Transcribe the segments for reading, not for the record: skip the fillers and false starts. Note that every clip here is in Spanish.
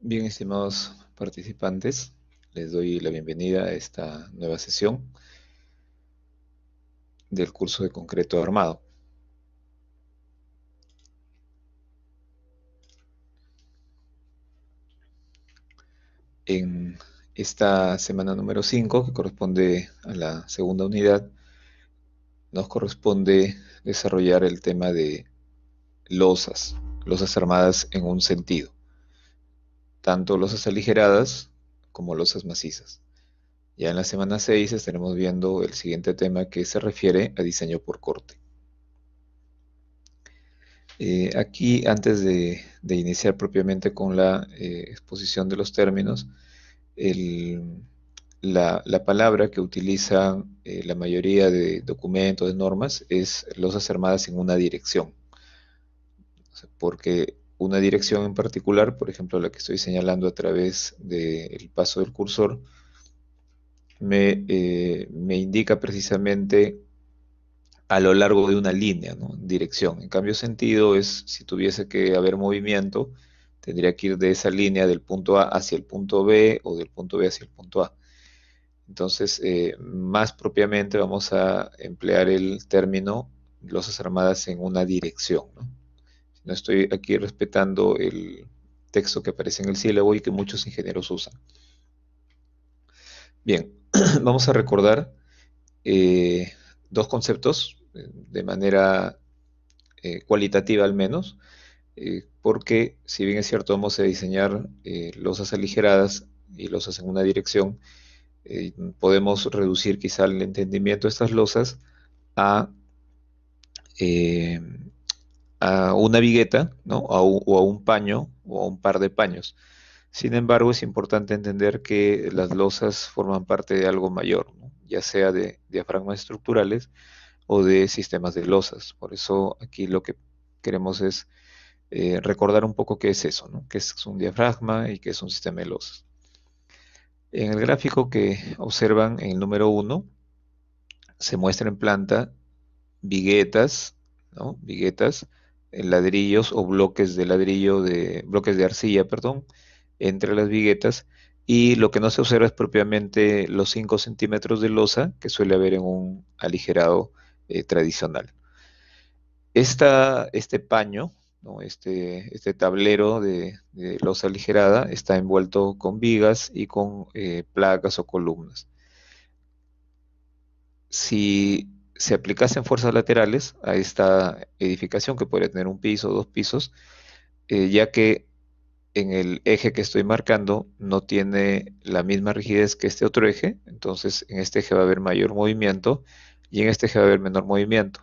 Bien, estimados participantes, les doy la bienvenida a esta nueva sesión del curso de concreto armado. En esta semana número 5, que corresponde a la segunda unidad, nos corresponde desarrollar el tema de losas armadas en un sentido, tanto losas aligeradas como losas macizas. Ya en la semana 6 estaremos viendo el siguiente tema que se refiere a diseño por corte. Aquí, antes de iniciar propiamente con la exposición de los términos, el- la palabra que utilizan la mayoría de documentos, de normas, es losas armadas en una dirección. O sea, porque una dirección en particular, por ejemplo, la que estoy señalando a través del paso del cursor, me indica precisamente a lo largo de una línea, ¿no? Dirección. En cambio, sentido es si tuviese que haber movimiento, tendría que ir de esa línea del punto A hacia el punto B o del punto B hacia el punto A. Entonces, más propiamente vamos a emplear el término losas armadas en una dirección, ¿no? No estoy aquí respetando el texto que aparece en el sílabo y que muchos ingenieros usan. Bien, vamos a recordar eh, dos conceptos de manera cualitativa al menos, porque si bien es cierto vamos a diseñar losas aligeradas y losas en una dirección, podemos reducir quizá el entendimiento de estas losas a, eh, a una vigueta, ¿no? O a un paño o a un par de paños. Sin embargo, es importante entender que las losas forman parte de algo mayor, ¿no? Ya sea de diafragmas estructurales o de sistemas de losas. Por eso aquí lo que queremos es recordar un poco qué es eso, ¿no? Qué es un diafragma y qué es un sistema de losas. En el gráfico que observan en el número 1 se muestra en planta viguetas, ¿no? Viguetas, ladrillos o bloques de ladrillo, bloques de arcilla, perdón, entre las viguetas, y lo que no se observa es propiamente los 5 centímetros de losa que suele haber en un aligerado tradicional. Este paño, ¿no? Este tablero de losa aligerada está envuelto con vigas y con placas o columnas. Si se aplicasen fuerzas laterales a esta edificación, que podría tener un piso o dos pisos, ya que en el eje que estoy marcando no tiene la misma rigidez que este otro eje, entonces en este eje va a haber mayor movimiento y en este eje va a haber menor movimiento.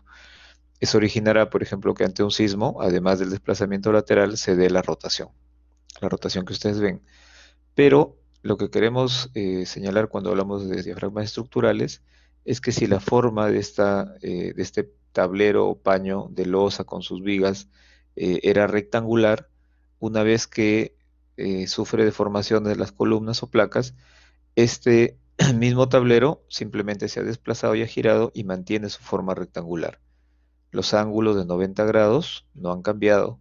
Eso originará, por ejemplo, que ante un sismo, además del desplazamiento lateral, se dé la rotación que ustedes ven. Pero lo que queremos señalar cuando hablamos de diafragmas estructurales es que si la forma de este tablero o paño de losa con sus vigas era rectangular, una vez que sufre deformación de las columnas o placas, este mismo tablero simplemente se ha desplazado y ha girado y mantiene su forma rectangular. Los ángulos de 90 grados no han cambiado.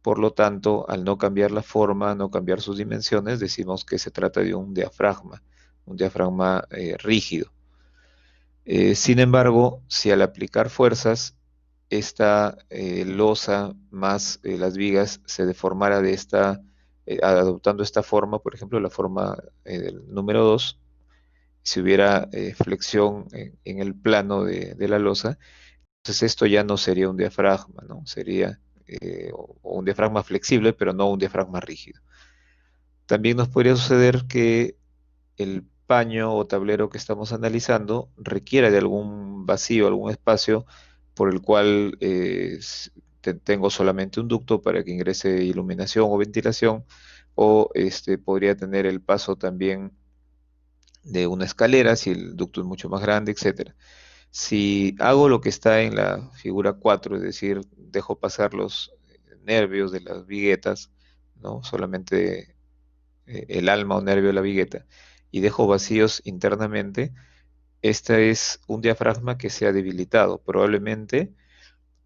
Por lo tanto, al no cambiar la forma, no cambiar sus dimensiones, decimos que se trata de un diafragma rígido. Sin embargo, si al aplicar fuerzas, esta losa más las vigas se deformara adoptando esta forma, por ejemplo, la forma del número 2, si hubiera flexión en el plano de la losa, entonces esto ya no sería un diafragma, ¿no? Sería o un diafragma flexible, pero no un diafragma rígido. También nos podría suceder que el paño o tablero que estamos analizando requiera de algún vacío, algún espacio por el cual tengo solamente un ducto para que ingrese iluminación o ventilación, o podría tener el paso también de una escalera si el ducto es mucho más grande, etcétera. Si hago lo que está en la figura 4, es decir, dejo pasar los nervios de las viguetas, ¿no? Solamente el alma o nervio de la vigueta, y dejo vacíos internamente, este es un diafragma que se ha debilitado. Probablemente,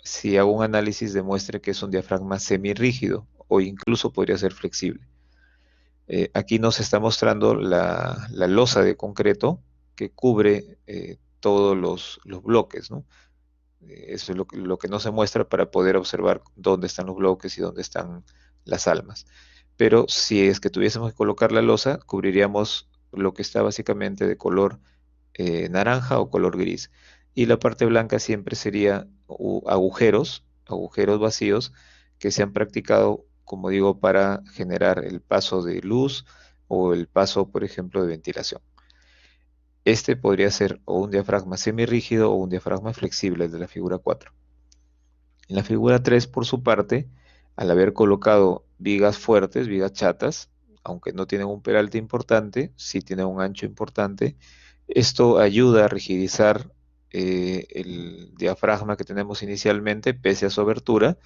si hago un análisis, demuestre que es un diafragma semirrígido o incluso podría ser flexible. Aquí nos está mostrando la losa de concreto que cubre todos los bloques, ¿no? Eso es lo que no se muestra para poder observar dónde están los bloques y dónde están las almas. Pero si es que tuviésemos que colocar la losa, cubriríamos lo que está básicamente de color naranja o color gris. Y la parte blanca siempre sería agujeros vacíos que se han practicado, como digo, para generar el paso de luz o el paso, por ejemplo, de ventilación. Este podría ser o un diafragma semirrígido o un diafragma flexible, el de la figura 4. En la figura 3, por su parte, al haber colocado vigas fuertes, vigas chatas, aunque no tienen un peralte importante, sí tienen un ancho importante, esto ayuda a rigidizar el diafragma que tenemos inicialmente, pese a su abertura,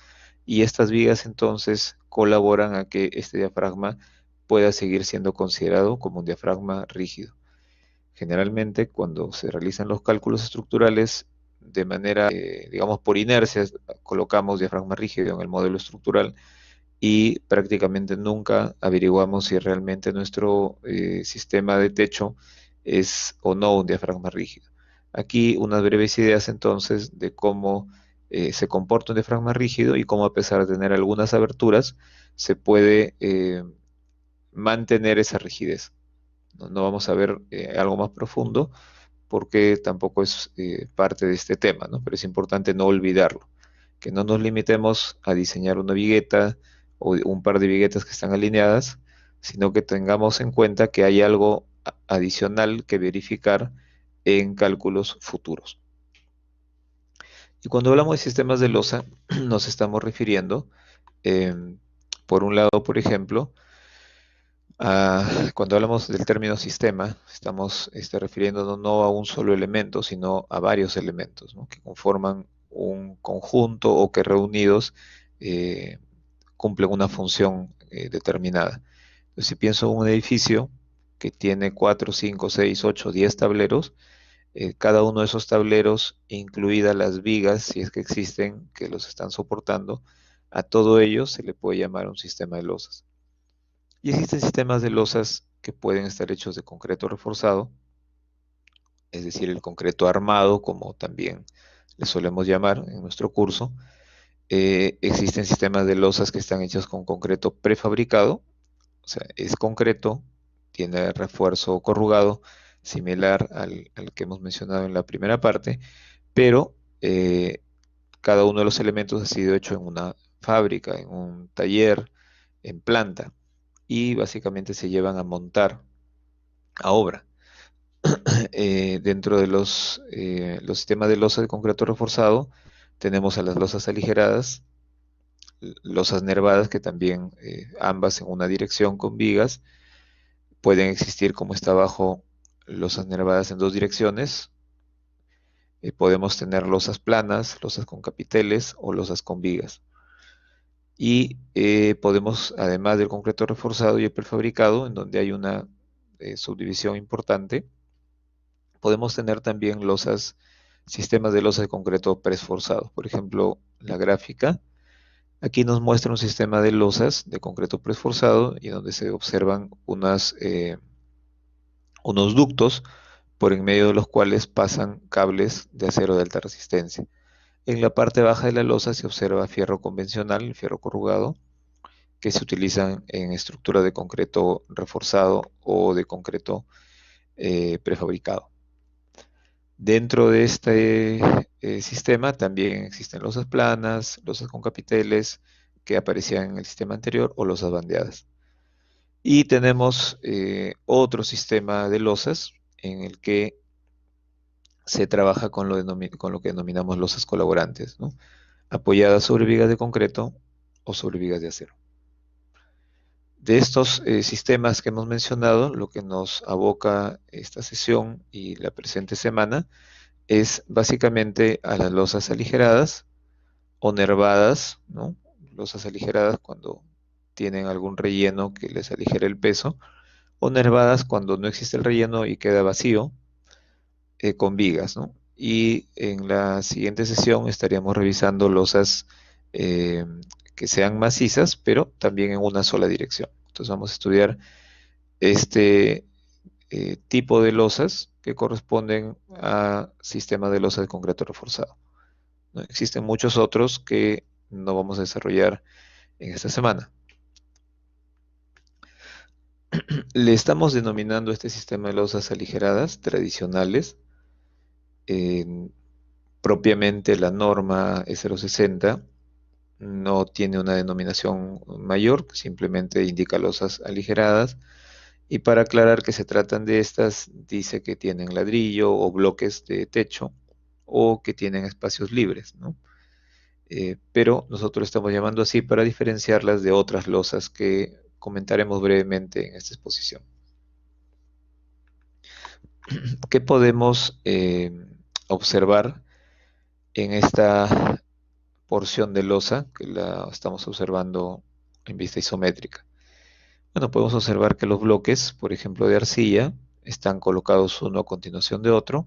y estas vigas entonces colaboran a que este diafragma pueda seguir siendo considerado como un diafragma rígido. Generalmente, cuando se realizan los cálculos estructurales de manera, digamos, por inercia, colocamos diafragma rígido en el modelo estructural y prácticamente nunca averiguamos si realmente nuestro sistema de techo es o no un diafragma rígido. Aquí unas breves ideas entonces de cómo se comporta un diafragma rígido y cómo, a pesar de tener algunas aberturas, se puede mantener esa rigidez. No vamos a ver algo más profundo porque tampoco es parte de este tema, ¿no? Pero es importante no olvidarlo, que no nos limitemos a diseñar una vigueta o un par de viguetas que están alineadas, sino que tengamos en cuenta que hay algo adicional que verificar en cálculos futuros. Y cuando hablamos de sistemas de losa, nos estamos refiriendo, eh, por un lado, por ejemplo, cuando hablamos del término sistema, estamos refiriéndonos no a un solo elemento, sino a varios elementos, ¿no? Que conforman un conjunto o que reunidos eh, cumplen una función determinada. Entonces, si pienso en un edificio que tiene 4, 5, 6, 8, 10 tableros, cada uno de esos tableros, incluidas las vigas, si es que existen, que los están soportando, a todo ello se le puede llamar un sistema de losas. Y existen sistemas de losas que pueden estar hechos de concreto reforzado, es decir, el concreto armado, como también le solemos llamar en nuestro curso. Existen sistemas de losas que están hechos con concreto prefabricado, o sea, es concreto, tiene refuerzo corrugado, similar al que hemos mencionado en la primera parte, pero cada uno de los elementos ha sido hecho en una fábrica, en un taller, en planta, y básicamente se llevan a montar a obra. Dentro de los sistemas de losa de concreto reforzado, tenemos a las losas aligeradas, losas nervadas, que también ambas en una dirección con vigas. Pueden existir, como está abajo, losas nervadas en dos direcciones. Podemos tener losas planas, losas con capiteles o losas con vigas. Y podemos, además del concreto reforzado y el prefabricado, en donde hay una subdivisión importante, podemos tener también sistemas de losas de concreto preesforzados. Por ejemplo, la gráfica aquí nos muestra un sistema de losas de concreto preesforzado y donde se observan unos ductos por en medio de los cuales pasan cables de acero de alta resistencia. En la parte baja de la losa se observa fierro convencional, el fierro corrugado, que se utilizan en estructura de concreto reforzado o de concreto prefabricado. Dentro de este sistema también existen losas planas, losas con capiteles que aparecían en el sistema anterior o losas bandeadas. Y tenemos otro sistema de losas en el que se trabaja con lo que denominamos losas colaborantes, ¿no? Apoyadas sobre vigas de concreto o sobre vigas de acero. De estos sistemas que hemos mencionado, lo que nos aboca esta sesión y la presente semana es básicamente a las losas aligeradas o nervadas, ¿no? Losas aligeradas cuando tienen algún relleno que les aligere el peso, o nervadas cuando no existe el relleno y queda vacío, con vigas, ¿no? Y en la siguiente sesión estaríamos revisando losas eh, que sean macizas, pero también en una sola dirección. Entonces vamos a estudiar este tipo de losas que corresponden a sistemas de losas de concreto reforzado, ¿no? Existen muchos otros que no vamos a desarrollar en esta semana. Le estamos denominando este sistema de losas aligeradas tradicionales. En- Propiamente la norma E060 no tiene una denominación mayor, simplemente indica losas aligeradas. Y para aclarar que se tratan de estas, dice que tienen ladrillo o bloques de techo o que tienen espacios libres, ¿no? Pero nosotros estamos llamando así para diferenciarlas de otras losas que comentaremos brevemente en esta exposición. ¿Qué podemos observar en esta porción de losa que la estamos observando en vista isométrica? Bueno, podemos observar que los bloques, por ejemplo, de arcilla, están colocados uno a continuación de otro,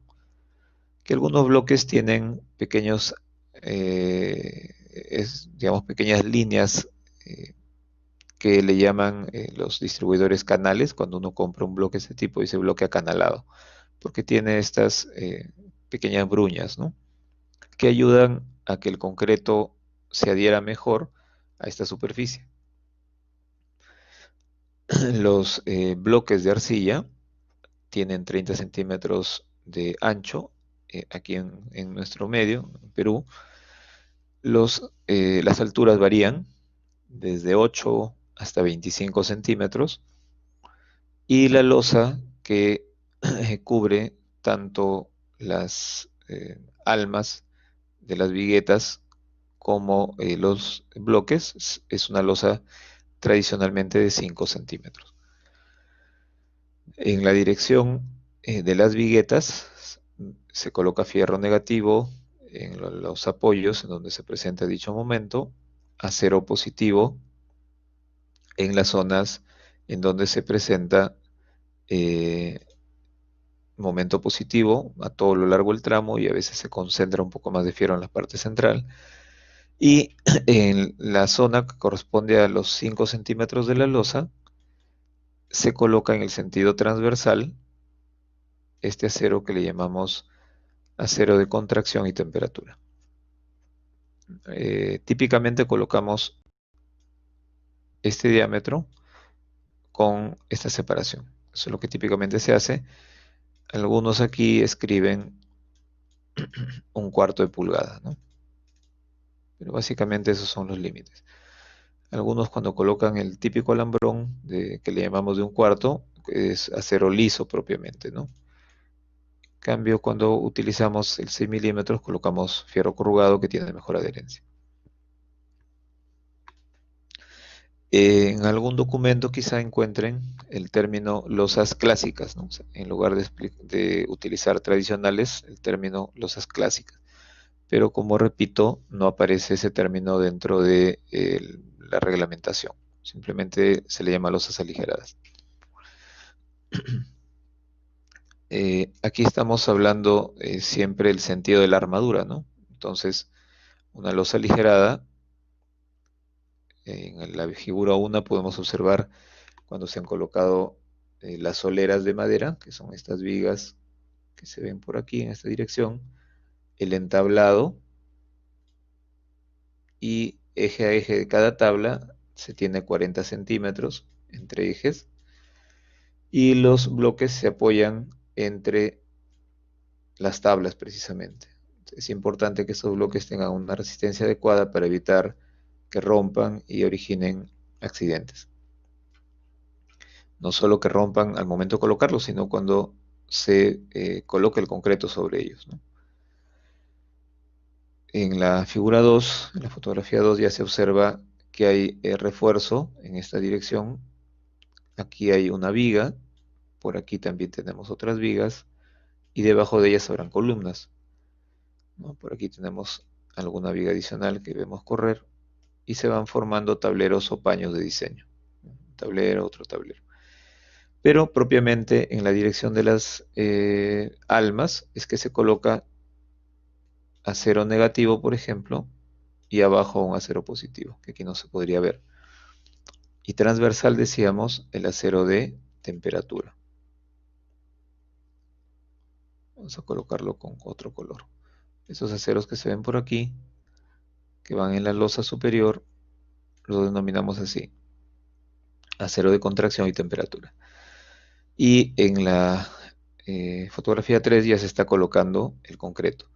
que algunos bloques tienen pequeños, digamos, pequeñas líneas que le llaman los distribuidores canales. Cuando uno compra un bloque de este tipo, dice bloque acanalado, porque tiene estas pequeñas bruñas, ¿no? Que ayudan a que el concreto se adhiera mejor a esta superficie. Los bloques de arcilla tienen 30 centímetros de ancho, aquí en nuestro medio, en Perú. Las alturas varían desde 8 hasta 25 centímetros y la losa que cubre tanto las almas de las viguetas como los bloques es una losa tradicionalmente de 5 centímetros. En la dirección de las viguetas se coloca fierro negativo en los apoyos en donde se presenta dicho momento, acero positivo en las zonas en donde se presenta eh, momento positivo a todo lo largo del tramo y a veces se concentra un poco más de fierro en la parte central. Y en la zona que corresponde a los 5 centímetros de la losa, se coloca en el sentido transversal este acero que le llamamos acero de contracción y temperatura. Típicamente colocamos este diámetro con esta separación. Eso es lo que típicamente se hace. Algunos aquí escriben un cuarto de pulgada, ¿no? Pero básicamente esos son los límites. Algunos cuando colocan el típico alambrón que le llamamos de un cuarto, es acero liso propiamente, ¿no? En cambio, cuando utilizamos el 6 milímetros, colocamos fierro corrugado que tiene mejor adherencia. En algún documento quizá encuentren el término losas clásicas, ¿no? O sea, en lugar de utilizar tradicionales, el término losas clásicas. Pero como repito, no aparece ese término dentro de la reglamentación. Simplemente se le llama losas aligeradas. Aquí estamos hablando siempre del sentido de la armadura, ¿no? Entonces, una losa aligerada, en la figura 1 podemos observar cuando se han colocado las soleras de madera, que son estas vigas que se ven por aquí en esta dirección, el entablado y eje a eje de cada tabla se tiene 40 centímetros entre ejes y los bloques se apoyan entre las tablas precisamente. Es importante que estos bloques tengan una resistencia adecuada para evitar que rompan y originen accidentes. No solo que rompan al momento de colocarlos, sino cuando se coloque el concreto sobre ellos, ¿no? En la figura 2, en la fotografía 2, ya se observa que hay refuerzo en esta dirección. Aquí hay una viga, por aquí también tenemos otras vigas, y debajo de ellas habrán columnas, ¿no? Por aquí tenemos alguna viga adicional que vemos correr, y se van formando tableros o paños de diseño. Un tablero, otro tablero. Pero propiamente en la dirección de las almas es que se coloca acero negativo, por ejemplo, y abajo un acero positivo, que aquí no se podría ver. Y transversal decíamos el acero de temperatura. Vamos a colocarlo con otro color. Esos aceros que se ven por aquí, que van en la losa superior, lo denominamos así: acero de contracción y temperatura. Y en la fotografía 3 ya se está colocando el concreto.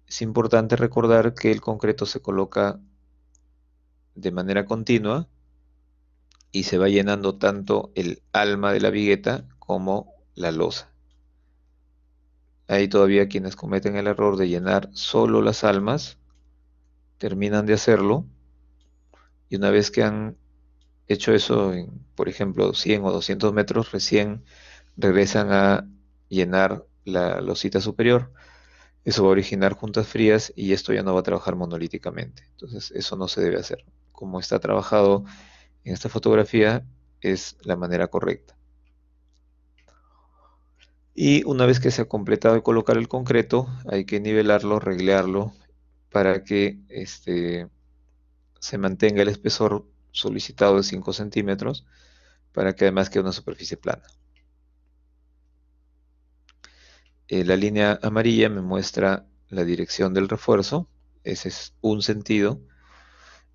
Es importante recordar que el concreto se coloca de manera continua y se va llenando tanto el alma de la vigueta como la losa. Hay todavía quienes cometen el error de llenar solo las almas, terminan de hacerlo, y una vez que han hecho eso en, por ejemplo, 100 o 200 metros, recién regresan a llenar la losita superior. Eso va a originar juntas frías y esto ya no va a trabajar monolíticamente. Entonces, eso no se debe hacer. Como está trabajado en esta fotografía, es la manera correcta. Y una vez que se ha completado de colocar el concreto, hay que nivelarlo, reglearlo para que se mantenga el espesor solicitado de 5 centímetros, para que además quede una superficie plana. La línea amarilla me muestra la dirección del refuerzo, ese es un sentido,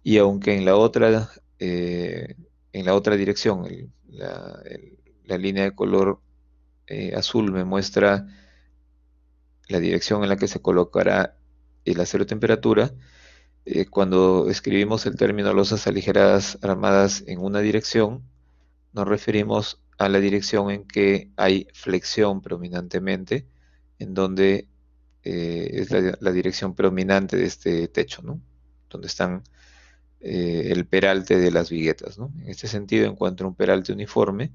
y aunque en la otra dirección, la línea de color azul me muestra la dirección en la que se colocará el acero de temperatura, cuando escribimos el término losas aligeradas armadas en una dirección, nos referimos a la dirección en que hay flexión predominantemente, en donde es la dirección predominante de este techo, ¿no? Donde están el peralte de las viguetas, ¿no? En este sentido encuentro un peralte uniforme,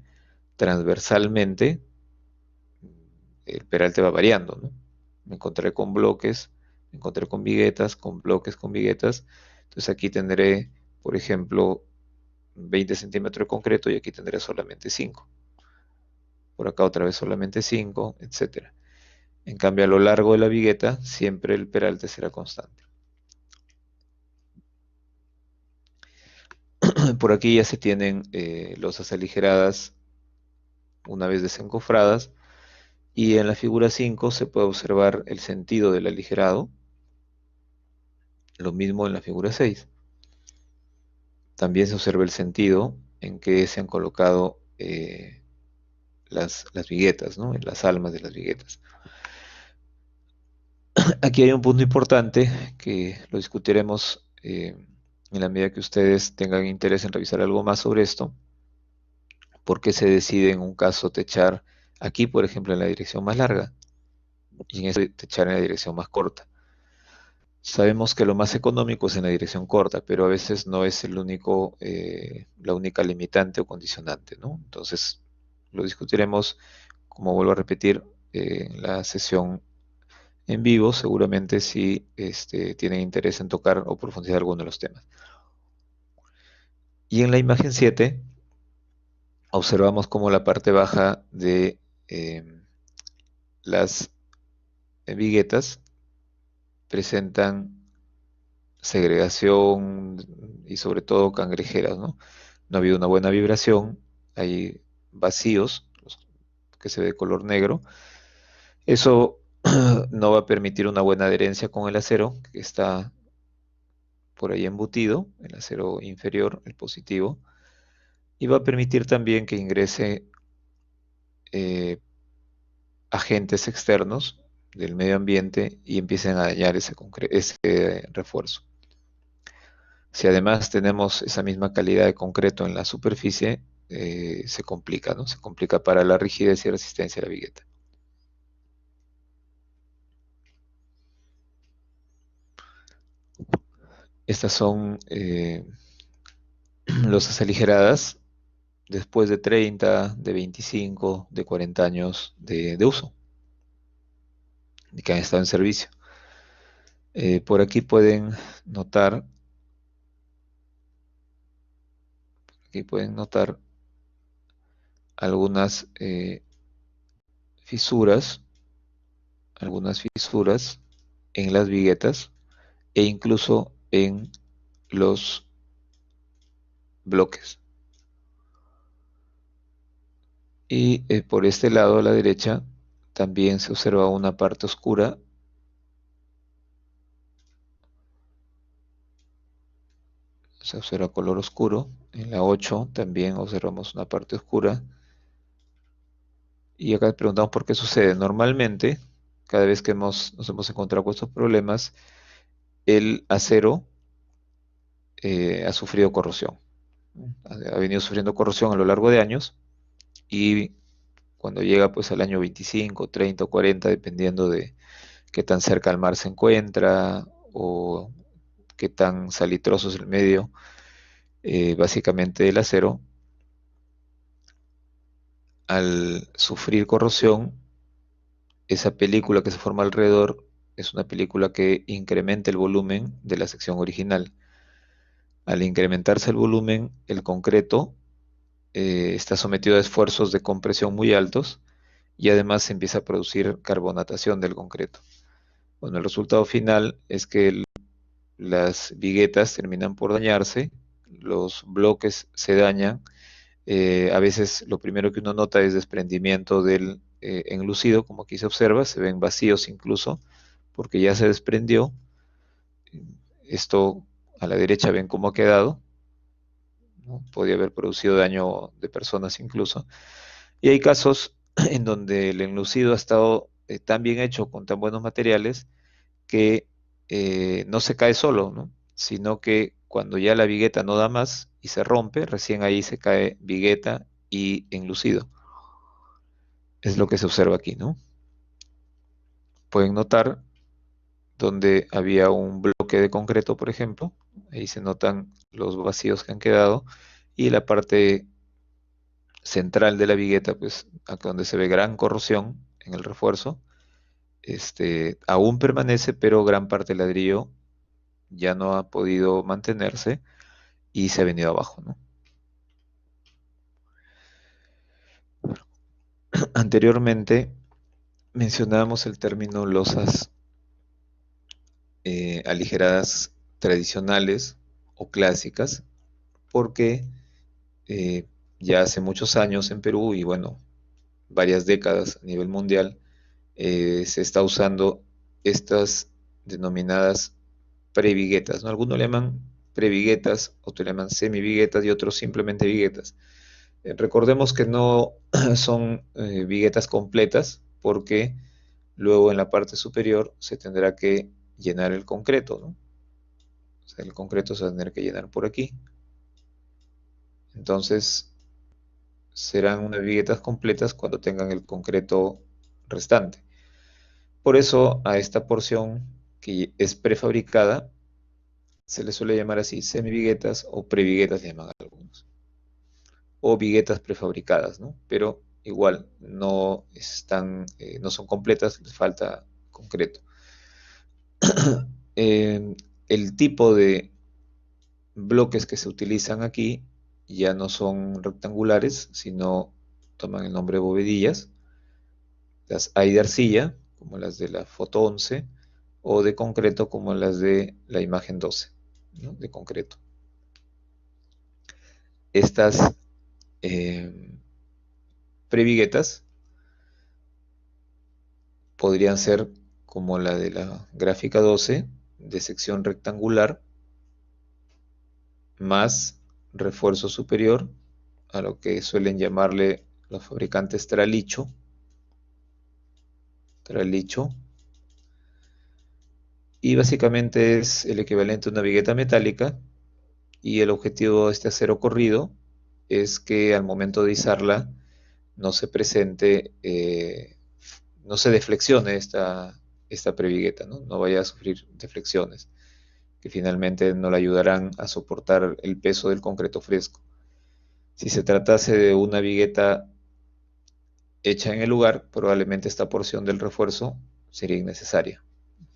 transversalmente el peralte va variando, ¿no? Me encontré con bloques, me encontré con viguetas, con bloques, con viguetas. Entonces aquí tendré, por ejemplo, 20 centímetros de concreto y aquí tendré solamente 5. Por acá otra vez solamente 5, etcétera. En cambio, a lo largo de la vigueta, siempre el peralte será constante. Por aquí ya se tienen losas aligeradas una vez desencofradas, y en la figura 5 se puede observar el sentido del aligerado, lo mismo en la figura 6. También se observa el sentido en que se han colocado las viguetas, ¿no? En las almas de las viguetas. Aquí hay un punto importante que lo discutiremos en la medida que ustedes tengan interés en revisar algo más sobre esto. ¿Por qué se decide en un caso techar aquí, por ejemplo, en la dirección más larga, y en este techar en la dirección más corta? Sabemos que lo más económico es en la dirección corta, pero a veces no es la única limitante o condicionante, ¿no? Entonces, lo discutiremos, como vuelvo a repetir, en la sesión en vivo, seguramente si tienen interés en tocar o profundizar alguno de los temas. Y en la imagen 7 observamos cómo la parte baja de las viguetas presentan segregación y sobre todo cangrejeras, ¿no? No ha habido una buena vibración, hay vacíos que se ve de color negro. Eso no va a permitir una buena adherencia con el acero que está por ahí embutido, el acero inferior, el positivo, y va a permitir también que ingrese eh, agentes externos del medio ambiente y empiecen a dañar ese refuerzo. Si además tenemos esa misma calidad de concreto en la superficie, se complica, ¿no? Se complica para la rigidez y resistencia de la vigueta. Estas son losas aligeradas después de 30, de 25, de 40 años de uso, de que han estado en servicio. Por notar, aquí pueden notar algunas fisuras, algunas fisuras en las viguetas e incluso en los bloques. Y por este lado, a la derecha, también se observa una parte oscura. Se observa color oscuro. En la 8 también observamos una parte oscura. Y acá preguntamos por qué sucede. Normalmente, cada vez que nos hemos encontrado con estos problemas, el acero ha sufrido corrosión. Ha venido sufriendo corrosión a lo largo de años y cuando llega pues al año 25, 30 o 40, dependiendo de qué tan cerca al mar se encuentra o qué tan salitroso es el medio, básicamente el acero, al sufrir corrosión, esa película que se forma alrededor es una película que incrementa el volumen de la sección original. Al incrementarse el volumen, el concreto está sometido a esfuerzos de compresión muy altos y además se empieza a producir carbonatación del concreto. Bueno, el resultado final es que las viguetas terminan por dañarse, los bloques se dañan. A veces lo primero que uno nota es desprendimiento del enlucido, como aquí se observa, se ven vacíos incluso, porque ya se desprendió. Esto a la derecha ven cómo ha quedado, ¿no? Podría haber producido daño de personas incluso. Y hay casos en donde el enlucido ha estado tan bien hecho, con tan buenos materiales, que no se cae solo, ¿no? Sino que cuando ya la vigueta no da más y se rompe, recién ahí se cae vigueta y enlucido. Es lo que se observa aquí, ¿no? Pueden notar donde había un bloque de concreto, por ejemplo, ahí se notan los vacíos que han quedado, y la parte central de la vigueta, pues acá donde se ve gran corrosión en el refuerzo, aún permanece, pero gran parte del ladrillo ya no ha podido mantenerse y se ha venido abajo, ¿no? Anteriormente mencionábamos el término losas aligeradas tradicionales o clásicas, porque eh, ya hace muchos años en Perú y bueno, varias décadas a nivel mundial, se está usando estas denominadas previguetas, ¿no? Algunos le llaman previguetas, otros le llaman semiviguetas y otros simplemente viguetas. Recordemos que no son viguetas completas porque luego en la parte superior se tendrá que llenar el concreto, ¿no? O sea, el concreto se va a tener que llenar por aquí. Entonces serán unas viguetas completas cuando tengan el concreto restante. Por eso a esta porción que es prefabricada se le suele llamar así semiviguetas o previguetas, le llaman algunos, o viguetas prefabricadas, ¿no? Pero igual no están, no son completas, les falta concreto. Eh, el tipo de bloques que se utilizan aquí ya no son rectangulares, sino toman el nombre de bovedillas. Las hay de arcilla, como las de la foto 11, o de concreto, como las de la imagen 12, ¿no? De concreto. Estas previguetas podrían ser como la de la gráfica 12, de sección rectangular, más refuerzo superior, a lo que suelen llamarle los fabricantes tralicho, tralicho, y básicamente es el equivalente a una vigueta metálica, y el objetivo de este acero corrido es que al momento de izarla no se presente, no se deflexione esta previgueta, ¿no? No vaya a sufrir deflexiones, que finalmente no le ayudarán a soportar el peso del concreto fresco. Si se tratase de una vigueta hecha en el lugar, probablemente esta porción del refuerzo sería innecesaria,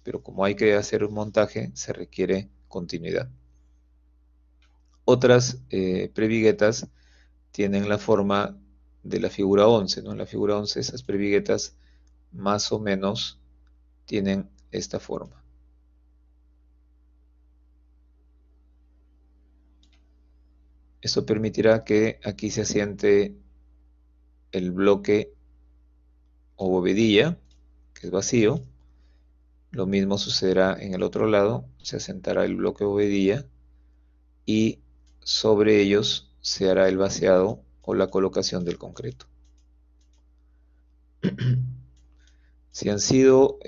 pero como hay que hacer un montaje, se requiere continuidad. Otras previguetas tienen la forma de la figura 11, ¿no? En la figura 11 esas previguetas más o menos tienen esta forma. Esto permitirá que aquí se asiente el bloque o bovedilla, que es vacío. Lo mismo sucederá en el otro lado, se asentará el bloque o bovedilla y sobre ellos se hará el vaciado o la colocación del concreto. Si han sido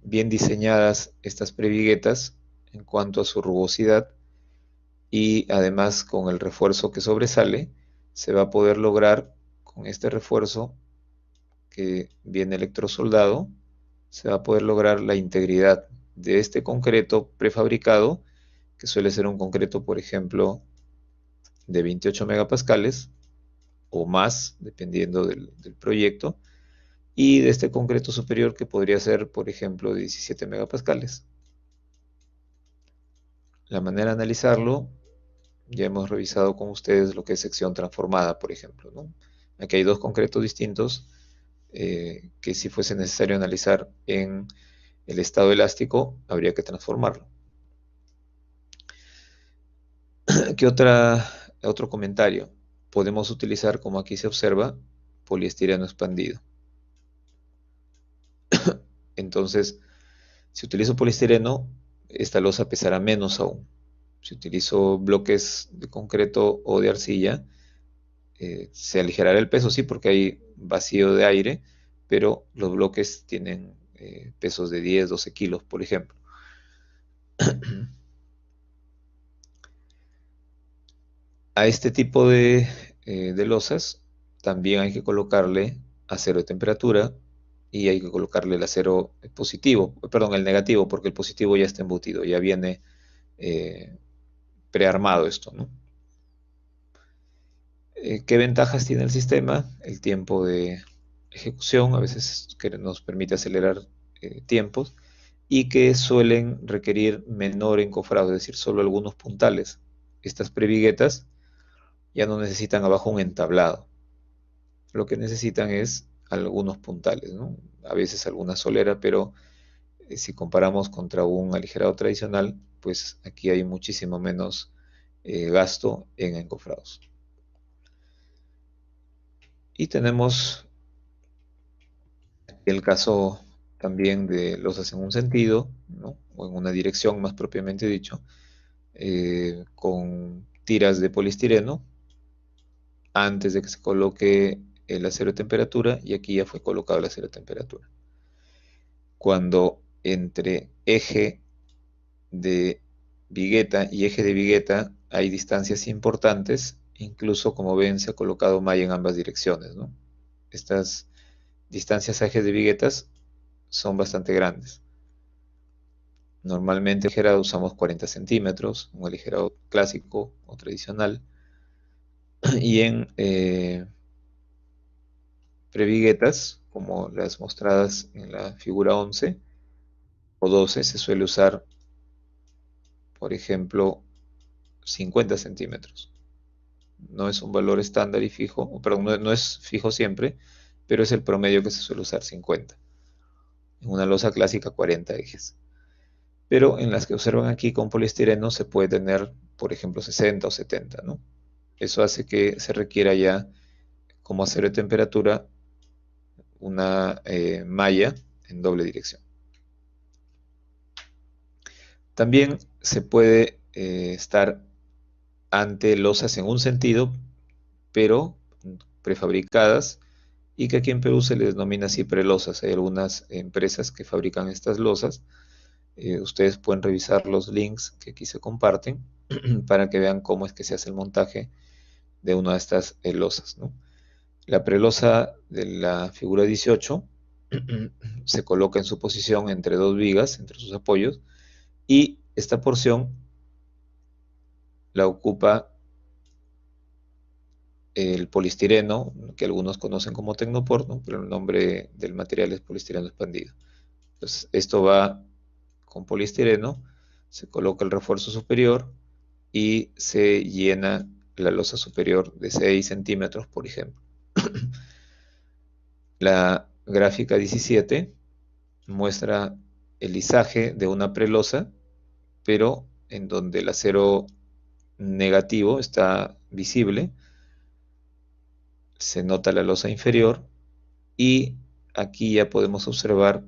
bien diseñadas estas previguetas en cuanto a su rugosidad y además con el refuerzo que sobresale, se va a poder lograr con este refuerzo que viene electrosoldado, se va a poder lograr la integridad de este concreto prefabricado, que suele ser un concreto, por ejemplo, de 28 megapascales o más, dependiendo del proyecto, y de este concreto superior que podría ser, por ejemplo, de 17 megapascales. La manera de analizarlo, ya hemos revisado con ustedes lo que es sección transformada, por ejemplo, ¿no? Aquí hay dos concretos distintos que si fuese necesario analizar en el estado elástico, habría que transformarlo. ¿Qué otro comentario? Podemos utilizar, como aquí se observa, poliestireno expandido. Entonces, si utilizo poliestireno, esta losa pesará menos aún. Si utilizo bloques de concreto o de arcilla, se aligerará el peso, sí, porque hay vacío de aire, pero los bloques tienen pesos de 10, 12 kilos, por ejemplo. A este tipo de losas también hay que colocarle acero de temperatura y hay que colocarle el acero positivo, perdón, el negativo, porque el positivo ya está embutido, ya viene eh, prearmado esto, ¿no? ¿Qué ventajas tiene el sistema? El tiempo de ejecución, a veces que nos permite acelerar tiempos, y que suelen requerir menor encofrado, es decir, solo algunos puntales. Estas previguetas ya no necesitan abajo un entablado, lo que necesitan es algunos puntales, ¿no? A veces alguna solera, pero si comparamos contra un aligerado tradicional, pues aquí hay muchísimo menos gasto en encofrados. Y tenemos el caso también de losas en un sentido, ¿no? O en una dirección más propiamente dicho, con tiras de poliestireno antes de que se coloque el acero de temperatura y aquí ya fue colocado el acero de temperatura. Cuando entre eje de vigueta y eje de vigueta hay distancias importantes, incluso como ven se ha colocado malla en ambas direcciones, ¿no? Estas distancias a ejes de viguetas son bastante grandes. Normalmente en aligerado usamos 40 centímetros, un aligerado clásico o tradicional, y en previguetas, como las mostradas en la figura 11 o 12, se suele usar, por ejemplo, 50 centímetros. No es un valor estándar y fijo, perdón, no es fijo siempre, pero es el promedio que se suele usar 50. En una losa clásica 40 ejes. Pero en las que observan aquí con poliestireno se puede tener, por ejemplo, 60 o 70, ¿no? Eso hace que se requiera ya, como acero de temperatura, una malla en doble dirección. También se puede estar ante losas en un sentido, pero prefabricadas, y que aquí en Perú se les denomina así prelosas. Hay algunas empresas que fabrican estas losas. Ustedes pueden revisar los links que aquí se comparten para que vean cómo es que se hace el montaje de una de estas losas, ¿no? La prelosa de la figura 18 se coloca en su posición entre dos vigas, entre sus apoyos, y esta porción la ocupa el poliestireno, que algunos conocen como Tecnopor, ¿no? Pero el nombre del material es poliestireno expandido. Entonces, esto va con poliestireno, se coloca el refuerzo superior y se llena la losa superior de 6 centímetros, por ejemplo. La gráfica 17 muestra el lizaje de una prelosa, pero en donde el acero negativo está visible, se nota la losa inferior y aquí ya podemos observar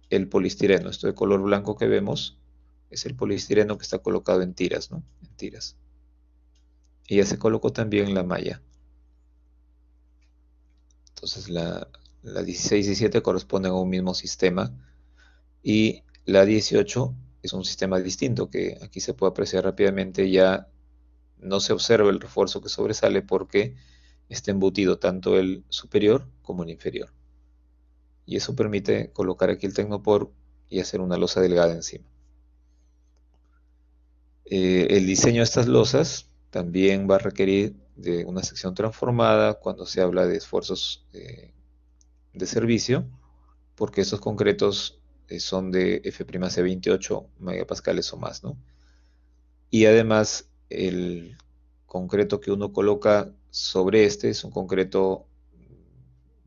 el poliestireno. Esto de color blanco que vemos es el poliestireno que está colocado en tiras, ¿no? En tiras. Y ya se colocó también la malla. Entonces la 16 y 17 corresponden a un mismo sistema y la 18 es un sistema distinto que aquí se puede apreciar rápidamente. Ya no se observa el refuerzo que sobresale porque está embutido tanto el superior como el inferior. Y eso permite colocar aquí el Tecnopor y hacer una losa delgada encima. El diseño de estas losas también va a requerir de una sección transformada cuando se habla de esfuerzos de servicio, porque estos concretos son de F'C 28 megapascales o más, ¿no? Y además el concreto que uno coloca sobre este es un concreto,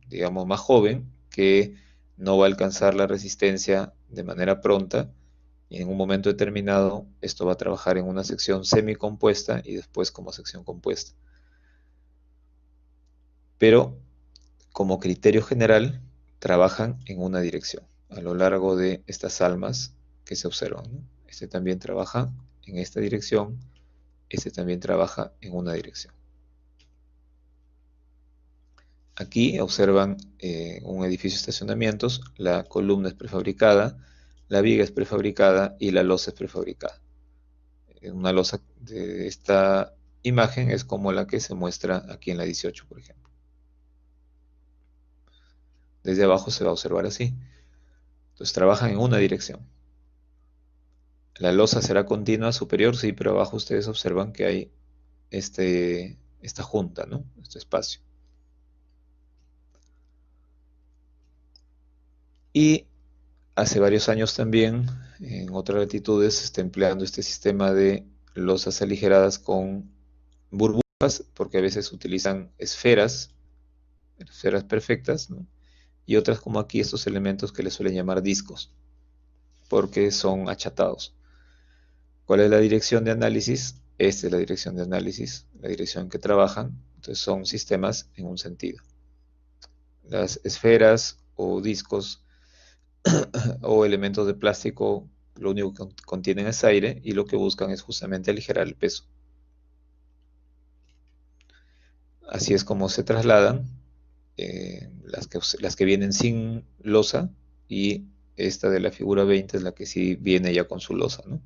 digamos, más joven, que no va a alcanzar la resistencia de manera pronta y en un momento determinado esto va a trabajar en una sección semicompuesta y después como sección compuesta. Pero como criterio general trabajan en una dirección a lo largo de estas almas que se observan, ¿no? Este también trabaja en esta dirección, este también trabaja en una dirección. Aquí observan un edificio de estacionamientos, la columna es prefabricada, la viga es prefabricada y la losa es prefabricada. Una losa de esta imagen es como la que se muestra aquí en la 18, por ejemplo. Desde abajo se va a observar así. Entonces trabajan en una dirección. La losa será continua superior, sí, pero abajo ustedes observan que hay esta junta, ¿no? Este espacio. Y hace varios años también, en otras latitudes, se está empleando este sistema de losas aligeradas con burbujas, porque a veces utilizan esferas, esferas perfectas, ¿no? Y otras como aquí estos elementos que le suelen llamar discos, porque son achatados. ¿Cuál es la dirección de análisis? Esta es la dirección de análisis, la dirección en que trabajan. Entonces son sistemas en un sentido. Las esferas o discos o elementos de plástico lo único que contienen es aire y lo que buscan es justamente aligerar el peso. Así es como se trasladan las que vienen sin losa y esta de la figura 20 es la que sí viene ya con su losa, ¿no?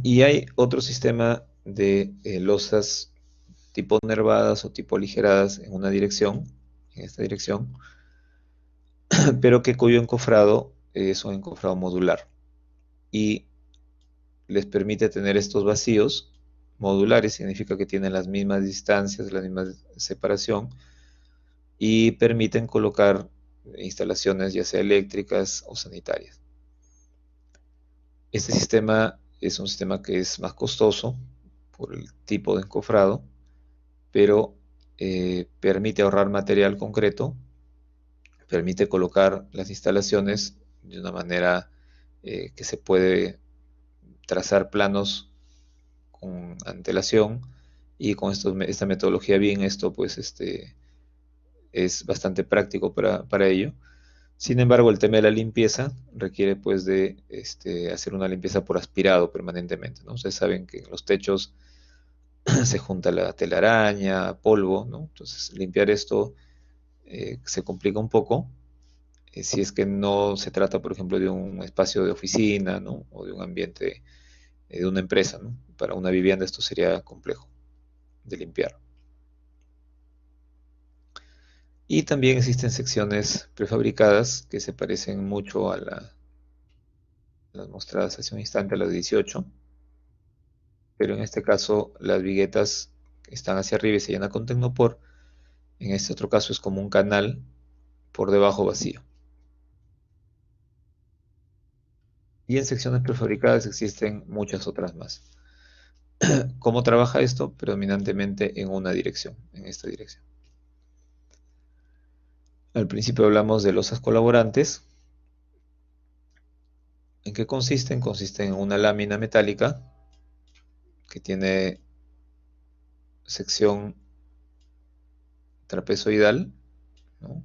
Y hay otro sistema de losas tipo nervadas o tipo aligeradas en una dirección, en esta dirección, pero que cuyo encofrado es un encofrado modular y les permite tener estos vacíos modulares, significa que tienen las mismas distancias, la misma separación y permiten colocar instalaciones ya sea eléctricas o sanitarias. Este sistema es un sistema que es más costoso por el tipo de encofrado, pero permite ahorrar material concreto, permite colocar las instalaciones de una manera que se puede trazar planos con antelación y con esta metodología bien, esto pues es bastante práctico para ello. Sin embargo, el tema de la limpieza requiere pues de hacer una limpieza por aspirado permanentemente, ¿no? Ustedes saben que en los techos se junta la telaraña, polvo, ¿no? Entonces limpiar esto se complica un poco si es que no se trata, por ejemplo, de un espacio de oficina, ¿no? O de un ambiente de una empresa, ¿no? Para una vivienda esto sería complejo de limpiar. Y también existen secciones prefabricadas que se parecen mucho a las mostradas hace un instante, a las 18, pero en este caso las viguetas están hacia arriba y se llenan con Tecnopor. En este otro caso es como un canal por debajo vacío. Y en secciones prefabricadas existen muchas otras más. ¿Cómo trabaja esto? Predominantemente en una dirección, en esta dirección. Al principio hablamos de losas colaborantes. ¿En qué consisten? Consisten en una lámina metálica que tiene sección trapezoidal, ¿no?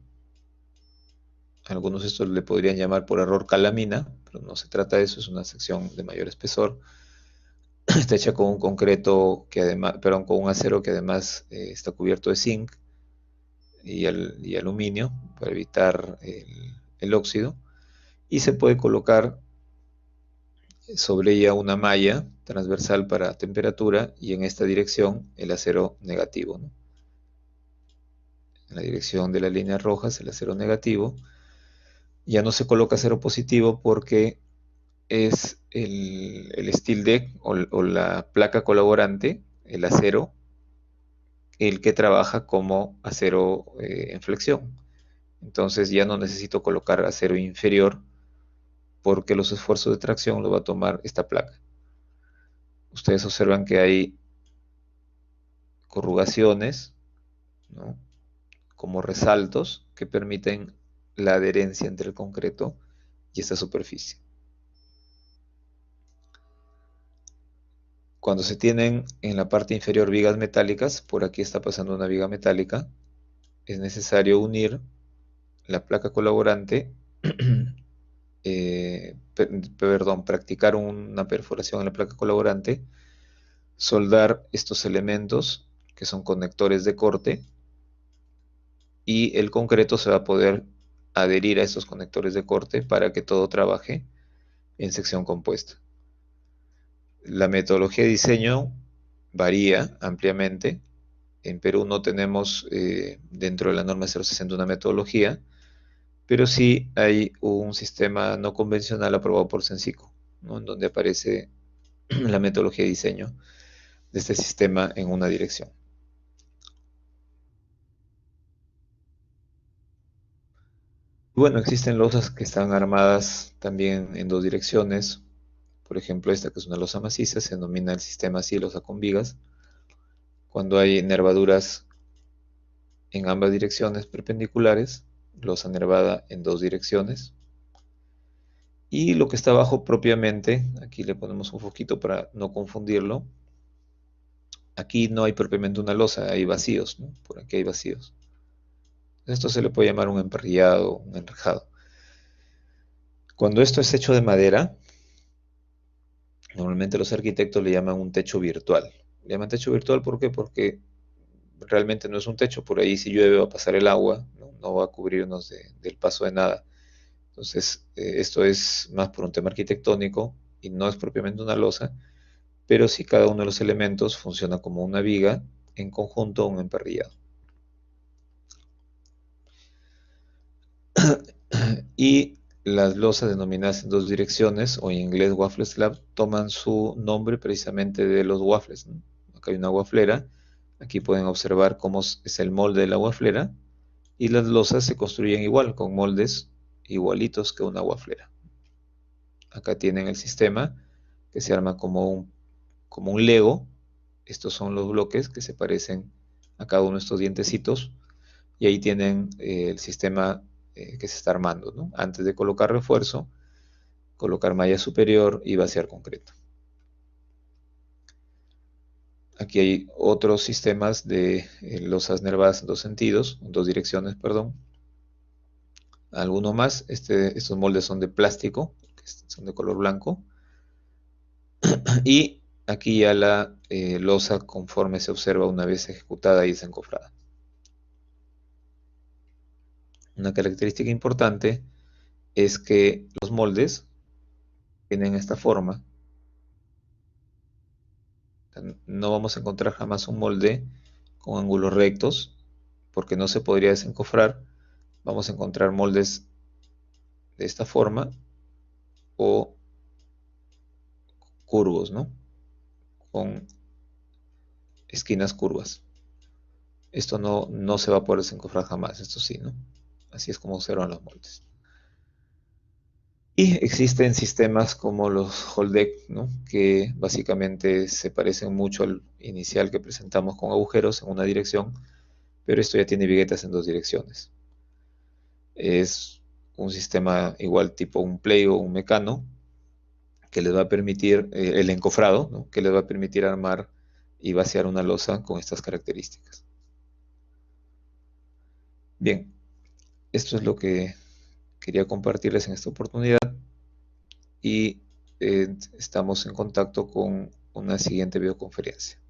Algunos estos le podrían llamar por error calamina, pero no se trata de eso, es una sección de mayor espesor. Está hecha con un concreto que además, perdón, con un acero que además está cubierto de zinc y aluminio para evitar el óxido. Y se puede colocar sobre ella una malla transversal para temperatura y en esta dirección el acero negativo, ¿no? En la dirección de las líneas rojas el acero negativo. Ya no se coloca acero positivo porque es el steel deck o la placa colaborante, el acero, el que trabaja como acero en flexión. Entonces ya no necesito colocar acero inferior porque los esfuerzos de tracción lo va a tomar esta placa. Ustedes observan que hay corrugaciones, ¿no? Como resaltos que permiten la adherencia entre el concreto y esta superficie. Cuando se tienen en la parte inferior vigas metálicas, por aquí está pasando una viga metálica, es necesario unir la placa colaborante, perdón, practicar una perforación en la placa colaborante, soldar estos elementos que son conectores de corte y el concreto se va a poder adherir a estos conectores de corte para que todo trabaje en sección compuesta. La metodología de diseño varía ampliamente. En Perú no tenemos dentro de la norma 060 una metodología, pero sí hay un sistema no convencional aprobado por Sensico, ¿no? En donde aparece la metodología de diseño de este sistema en una dirección. Bueno, existen losas que están armadas también en dos direcciones. Por ejemplo, esta que es una losa maciza se denomina el sistema así, losa con vigas. Cuando hay nervaduras en ambas direcciones perpendiculares, losa nervada en dos direcciones. Y lo que está abajo propiamente, aquí le ponemos un foquito para no confundirlo. Aquí no hay propiamente una losa, hay vacíos, ¿no? Por aquí hay vacíos. Esto se le puede llamar un emparrillado, un enrejado. Cuando esto es hecho de madera, normalmente los arquitectos le llaman un techo virtual. Le llaman techo virtual, ¿por qué? Porque realmente no es un techo, por ahí si llueve va a pasar el agua, no va a cubrirnos del paso de nada. Entonces, esto es más por un tema arquitectónico y no es propiamente una losa, pero sí cada uno de los elementos funciona como una viga en conjunto a un emparrillado. Y las losas denominadas en dos direcciones, o en inglés waffle slab, toman su nombre precisamente de los waffles, ¿no? Acá hay una waflera, aquí pueden observar cómo es el molde de la waflera, y las losas se construyen igual, con moldes igualitos que una waflera. Acá tienen el sistema que se arma como un Lego. Estos son los bloques que se parecen a cada uno de estos dientecitos, y ahí tienen el sistema que se está armando, ¿no? Antes de colocar refuerzo, colocar malla superior y vaciar concreto. Aquí hay otros sistemas de losas nervadas en dos sentidos, en dos direcciones, perdón. Alguno más, estos moldes son de plástico, son de color blanco. Y aquí ya la losa conforme se observa una vez ejecutada y desencofrada. Una característica importante es que los moldes tienen esta forma. No vamos a encontrar jamás un molde con ángulos rectos porque no se podría desencofrar. Vamos a encontrar moldes de esta forma o curvos, ¿no? Con esquinas curvas. Esto no se va a poder desencofrar jamás, esto sí, ¿no? Así es como observan los moldes. Y existen sistemas como los Holdec, ¿no? Que básicamente se parecen mucho al inicial que presentamos con agujeros en una dirección, pero esto ya tiene viguetas en dos direcciones. Es un sistema igual tipo un Play o un Mecano que les va a permitir, el encofrado, ¿no? Que les va a permitir armar y vaciar una losa con estas características. Bien, esto es lo que quería compartirles en esta oportunidad y estamos en contacto con una siguiente videoconferencia.